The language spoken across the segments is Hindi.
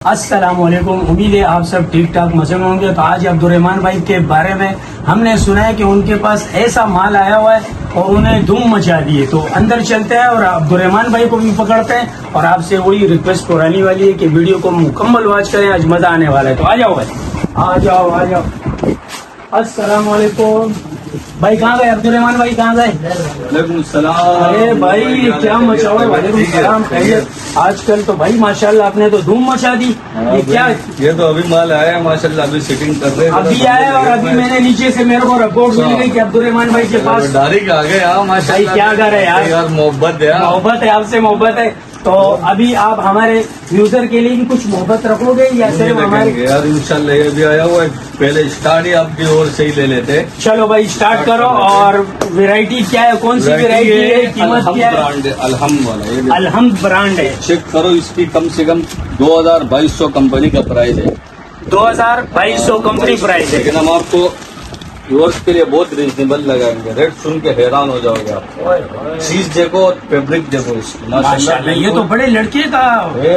अस्सलामुअलैकुम। उम्मीद है आप सब ठीक ठाक मजे में होंगे। तो आज अब्दुर्रहमान भाई के बारे में हमने सुना है कि उनके पास ऐसा माल आया हुआ है और उन्हें धूम मचा दी है। तो अंदर चलते हैं और अब्दुर्रहमान भाई को भी पकड़ते हैं और आपसे वही रिक्वेस्ट पुरानी वाली है कि वीडियो को मुकम्मल वॉच करें, आज मजा आने वाला है। तो आ जाओ भाई, आ जाओ आ जाओ। अस्सलामुअलैकुम भाई, कहाँ गए अब्दुर्रहमान भाई, कहाँ गए? वालेकुम सलाम। अरे भाई क्या मचा हुआ है। वालेकुम सलाम। आजकल तो भाई माशाल्लाह आपने तो धूम मचा दी। ये क्या? ये तो अभी माल आया है माशाल्लाह, अभी सेटिंग कर रहे हैं। अभी आया और अभी मैंने नीचे से मेरे को रिपोर्ट मिल गई कि अब्दुर्रहमान भाई के पास तारीख आ गए। हाँ माशाल्लाह, क्या कर रहे हैं यार मोहब्बत है, मोहब्बत है आपसे, मोहब्बत है। तो अभी आप हमारे यूजर के लिए भी कुछ मोहब्बत रखोगे या सिर्फ हमारे? यार इंशाल्लाह ये भी आया हुआ है, पहले स्टार्ट ही आपकी ओर से ही ले लेते। चलो भाई स्टार्ट करो। और वैरायटी क्या है, कौन सी वैरायटी है, कीमत क्या है? ब्रांड है अलहम्द वाला, ये अलहम्द ब्रांड है। चेक करो, इसकी कम से कम 2200 कंपनी का प्राइस है। 2200 कंपनी प्राइस है। लेकिन हम आपको व्यूअर्स के लिए बहुत रिजनेबल लगाएंगे, रेट सुन के हैरान हो जाओगे आप। चीज देखो, फैब्रिक देखो इसकी माशाल्लाह, ये तो बड़े लड़के का।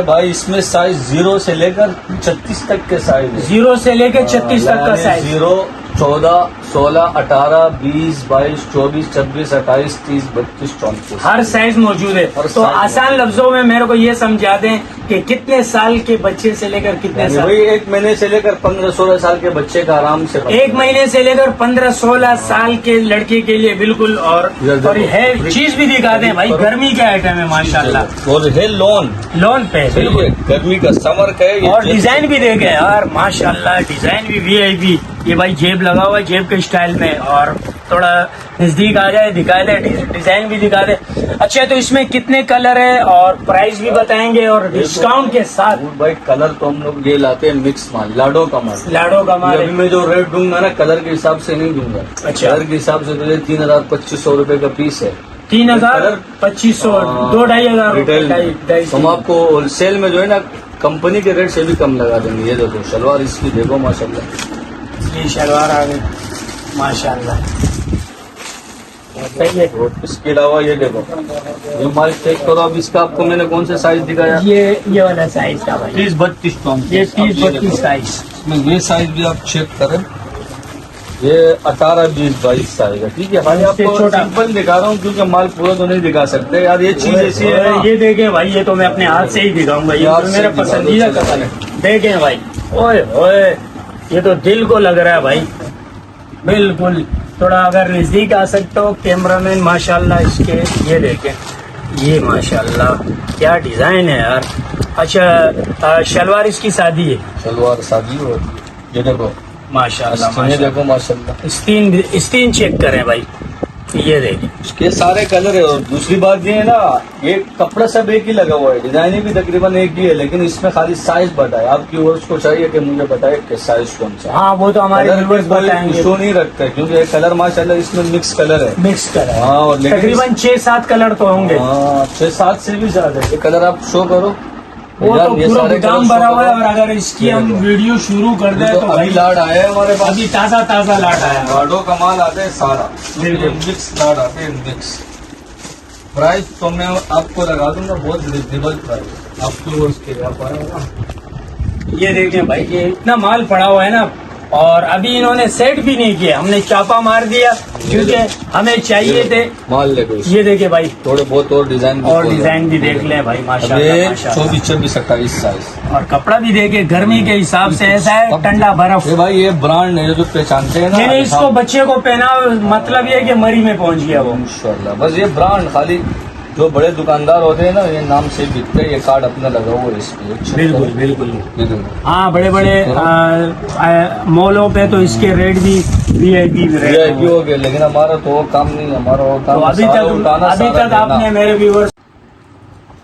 भाई इसमें साइज 0 से लेकर 36 तक के साइज है। 0 से लेकर 36 तक का साइज। 0, 14, 16, 18, 20, 22, 24, 26, 28, 30, 32, 34 हर साइज मौजूद है। हर तो साइज आसान लफ्जों में मेरे को ये समझा दें कि कितने साल के बच्चे से लेकर कितने साल? भाई 1 महीने से लेकर 15-16 साल के बच्चे का आराम से 1 महीने से लेकर 15-16 साल के लड़के के लिए बिल्कुल। और है चीज भी दिखा दें भाई, गर्मी का आइटम है माशाल्लाह। और है लोन पे गर्मी का समर का है। और डिजाइन भी देखे यार माशाल्लाह, डिजाइन भी वीआईपी। ये भाई जेब लगा हुआ है, जेब के स्टाइल में। और थोड़ा नजदीक आ जाए, दिखा दे, डिजाइन भी दिखा दे। अच्छा तो इसमें कितने कलर है और प्राइस भी बताएंगे और डिस्काउंट के साथ? भाई कलर तो हम लोग ये लाते हैं मिक्स माल, लाडो का माल। लाडो का माल। अभी मैं जो रेट दूंगा ना, कलर के हिसाब से नहीं दूंगा। अच्छा। कलर के हिसाब से तो ये 3,000-2,500 रुपए का पीस है। 3,000-2,500, 2,500 रिटेल। हम आपको होलसेल में जो है ना कंपनी के रेट से भी कम लगा देंगे। ये देखो शलवार इसकी देखो माशाल्लाह, ये शलवार आ गई माशाल्लाह। इसके अलावा ये देखो, ये माल चेक करो। अब इसका आपको मैंने कौन सा साइज दिखाया? ये वाला साइज का भाई 30-32 तो ये 30-32 साइज। इसमें ये साइज भी आप चेक करें, ये 18-20-22 साइज है। ठीक है भाई, आपको सिंपल दिखा रहा हूँ क्योंकि माल पूरा तो नहीं दिखा सकते यार। ये चीज ऐसी है ना, ये देखें भाई, ये तो मैं अपने हाथ से ही दिखाऊंगा। ये तो मेरा पसंदीदा कलर है। देखें भाई, ओए ओए, ये तो दिल को लग रहा है भाई बिल्कुल। थोड़ा अगर नजदीक आ सकते हो कैमरामैन, माशाल्लाह इसके ये देखें, ये माशाल्लाह क्या डिजाइन है यार। अच्छा शलवार इसकी सादी है? शलवार सादी हो, ये देखो माशाल्लाह। ये देखो माशाल्लाह, स्टीन चेक करें भाई, ये देखें इसके सारे कलर है। और दूसरी बात ये है ना, ये कपड़ा सब एक ही लगा हुआ है, डिजाइन भी तकरीबन एक ही है, लेकिन इसमें खाली साइज बताए। आपकी व्यूअर्स को चाहिए कि मुझे बताए कि साइज कौन सा। हाँ वो तो हमारे व्यूअर्स बताएंगे। शो नहीं रखता है क्योंकि ये कलर माशाल्लाह इसमें मिक्स कलर है। Mix colour. हाँ, और तकरीबन 6-7 कलर तो होंगे। 6-7 से भी ज्यादा। ये कलर आप शो करो, वो तो पूरा गोदाम भरा हुआ है। और अगर इसकी हम वीडियो शुरू कर दें तो अभी लाड आया है हमारे पास, अभी ताजा लाट आया है। लाडो का माल आता है सारा, मिक्स लाड आते हैं मिक्स। प्राइस तो मैं आपको लगा दूंगा बहुत रिजनेबल प्राइस आपके वो उसके लिए। ये देखें भाई, ये इतना माल पड़ा हुआ है ना, और अभी इन्होंने सेट भी नहीं किया। हमने चापा मार दिया क्योंकि हमें चाहिए थे माल। देखो ये देखे भाई, थोड़े बहुत और डिजाइन भी देख लें भाई माशाल्लाह। 24-26-28 साइज। और कपड़ा भी देखे, गर्मी के हिसाब से ऐसा है, ठंडा बर्फ। ये भाई ये ब्रांड है जो पहचानते हैं ना। मैंने इसको बच्चे को पहना, मतलब ये कि मरी में पहुंच गया वो। इंशाल्लाह बस ये ब्रांड खाली जो बड़े दुकानदार होते हैं ना, ये नाम से बिकते हैं। ये कार्ड अपना लगा हुआ है इसके। बिल्कुल। हाँ बड़े बड़े मॉलों पे तो इसके रेट भी वीआईपी हो गए, लेकिन हमारा तो वो काम नहीं, हमारा वो काम तो अभी तक आपने मेरे व्यूअर्स,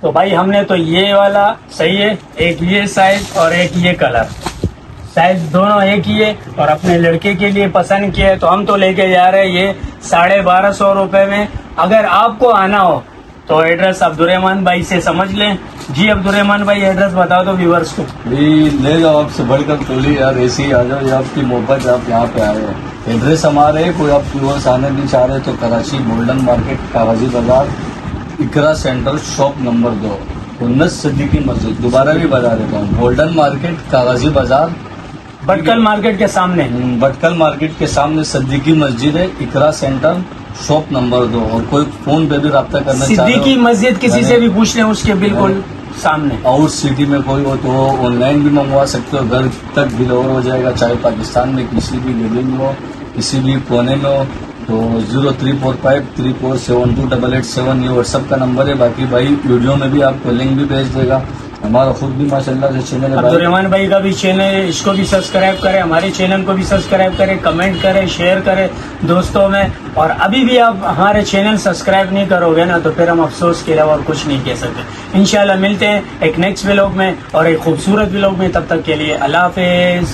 तो भाई हमने तो ये वाला सही है, एक ये साइज और एक ये कलर, साइज दोनों एक ही है और अपने लड़के के लिए पसंद किया है। तो हम तो लेके जा रहे हैं ये 1250 रुपए में। अगर आपको आना हो तो एड्रेस अब्दुर्रहमान भाई से समझ लें। जी अब्दुर्रहमान भाई एड्रेस बता दो व्यूअर्स को। ले जाओ, आपसे बढ़कर थोड़ी यार, ऐसे ही आ जाओ, ये आपकी मोहब्बत, आप यहाँ पे आए हो। एड्रेस हमारे है, कोई आप व्यूअर्स आने नहीं चाह रहे तो कराची गोल्डन मार्केट, कागजी बाजार, इकरा सेंटर, शॉप नंबर 2। 19 सदी की मस्जिद, दोबारा भी बता देता हूँ, गोल्डन मार्केट, कागजी बाजार, भटकल मार्केट के सामने। भटकल मार्केट के सामने सिद्दीकी मस्जिद है, इकरा सेंटर, शॉप नंबर 2। और कोई फोन पे भी रब्ता करना चाहे सिद्दीकी मस्जिद किसी से भी पूछ लें, उसके बिल्कुल सामने। आउट सिटी में कोई हो तो ऑनलाइन भी मंगवा सकते हो, घर तक डिलीवर हो जाएगा, चाहे पाकिस्तान में किसी भी गली में हो, किसी भी कोने में हो। तो 034534728887 ये व्हाट्सअप का नंबर है। बाकी भाई वीडियो में भी आपको लिंक भी भेज देगा। हमारा खुद भी माशाल्लाह से चैनल है अब्दुर्रहमान भाई का भी चैनल है, इसको भी सब्सक्राइब करें, हमारे चैनल को भी सब्सक्राइब करें, कमेंट करें, शेयर करें दोस्तों में। और अभी भी आप हमारे चैनल सब्सक्राइब नहीं करोगे ना, तो फिर हम अफसोस के अलावा और कुछ नहीं कह सकते। इंशाल्लाह मिलते हैं एक नेक्स्ट व्लॉग में और एक खूबसूरत व्लॉग में। तब तक के लिए अल्लाह हाफिज।